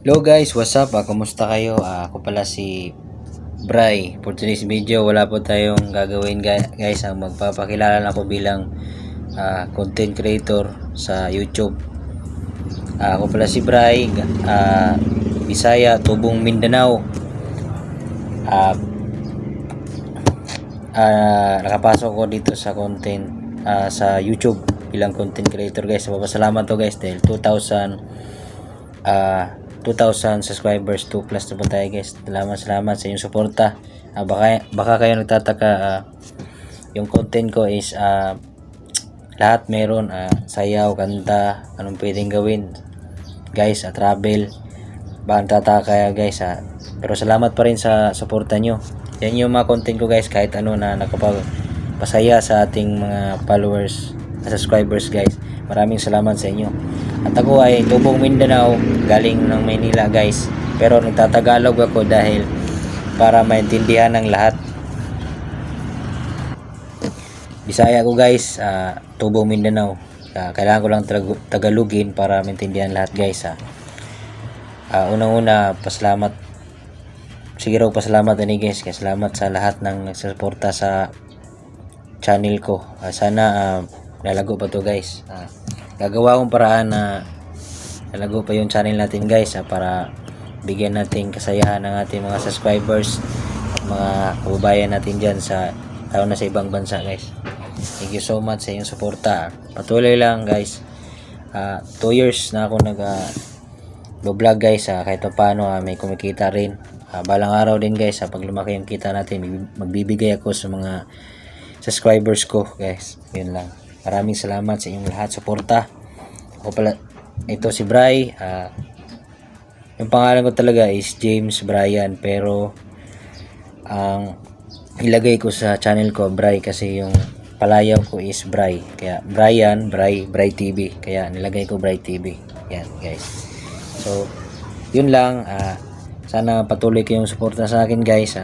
Hello guys, what's up? Kumusta kayo? Ako pala si Bray. For today's video, wala po tayong gagawin guys. Magpapakilala lang ako bilang content creator sa YouTube. Ako pala si Bray, Bisaya, Tubong, Mindanao. Nakapasok ko dito sa content sa YouTube bilang content creator guys. Papasalamat to guys dahil 2,000 subscribers, 2 plus na po tayo guys. Salamat sa inyong suporta. Baka kayo nagtataka, yung content ko is lahat meron, sayaw, kanta, anong pwedeng gawin guys, travel. Baka nagtataka kayo guys, pero salamat pa rin sa suporta nyo. Yan yung mga content ko guys, kahit ano na nakapagpasaya sa ating mga followers, subscribers guys. Maraming salamat sa inyo. At ako ay Tubong, Mindanao, galing ng Maynila guys. Pero nagtatagalog ako dahil para maintindihan ng lahat. Bisaya ko guys, Tubong, Mindanao. Kailangan ko lang Tagalogin para maintindihan lahat guys. Unang-una, pasalamat. Sige raw, pasalamat din guys. Kaya salamat sa lahat ng nagsusuporta sa channel ko. Sana lalago pa to guys. Gagawa akong paraan na lalago pa yung channel natin guys, para bigyan natin kasayahan ng ating mga subscribers at mga kababayan natin dyan lalo na sa ibang bansa guys. Thank you so much sa inyong suporta. Patuloy lang guys. 2 years na ako vlog guys, kahit pa paano may kumikita rin. Balang araw din guys, pag lumaki yung kita natin, magbibigay ako sa mga subscribers ko guys. Yun lang. Maraming salamat sa inyong lahat suporta. Ako pala, ito si Bray. Yung pangalan ko talaga is James Brian, pero ang ilagay ko sa channel ko Bray kasi yung palayaw ko is Bray. Kaya Brian, Bray TV. Kaya nilagay ko Bray TV. Yan guys. So, yun lang. Sana patuloy kayong suporta sa akin guys.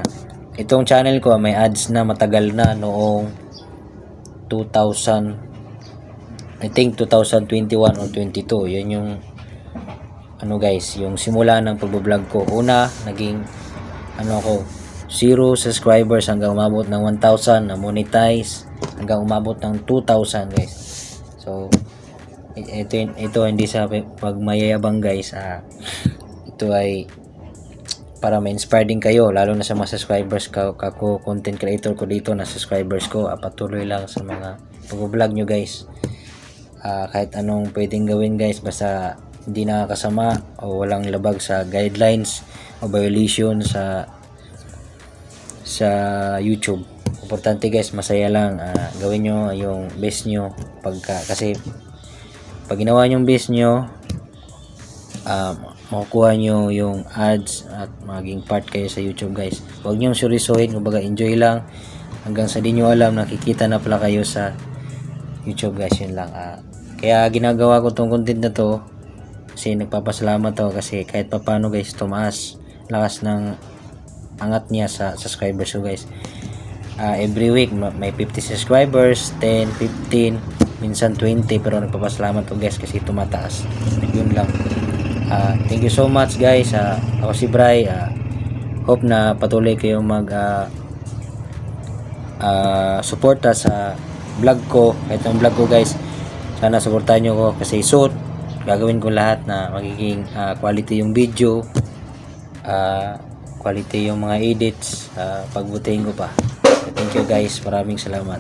Itong channel ko may ads na matagal na, noong 2021 or 22. Yan yung guys, yung simula ng pagbablog ko. Una, naging ako, 0 subscribers hanggang umabot ng 1,000 na monetize, hanggang umabot ng 2,000 guys. So ito hindi sa pagmayayabang guys. Ito ay para ma-inspire din kayo, lalo na sa mga subscribers kako content creator ko dito na subscribers ko. Patuloy lang sa mga pag-vlog nyo guys. Kahit anong pwedeng gawin guys, basta hindi nakakasama o walang labag sa guidelines o violation sa YouTube. Importante guys, masaya lang. Gawin nyo yung best nyo kasi pag ginawa nyo yung best nyo, makukuha nyo yung ads at maging part kayo sa YouTube guys. Huwag nyo seryosohin, kumbaga enjoy lang hanggang sa di nyo alam nakikita na pala kayo sa YouTube guys. Yun lang. Kaya ginagawa ko tong content na to kasi nagpapasalamat ako kasi kahit pa paano guys, tumaas lakas ng angat niya sa subscribers ko guys. Every week may 50 subscribers, 10, 15, minsan 20, pero nagpapasalamat ko guys kasi tumataas. Yun lang. Thank you so much guys. Ako si Bray. Hope na patuloy kayong suporta sa vlog ko. Kahit ang vlog ko guys, sana suportahan nyo ko kasi soon gagawin ko lahat na magiging quality yung video, quality yung mga edits, pagbutihin ko pa. Thank you guys, maraming salamat.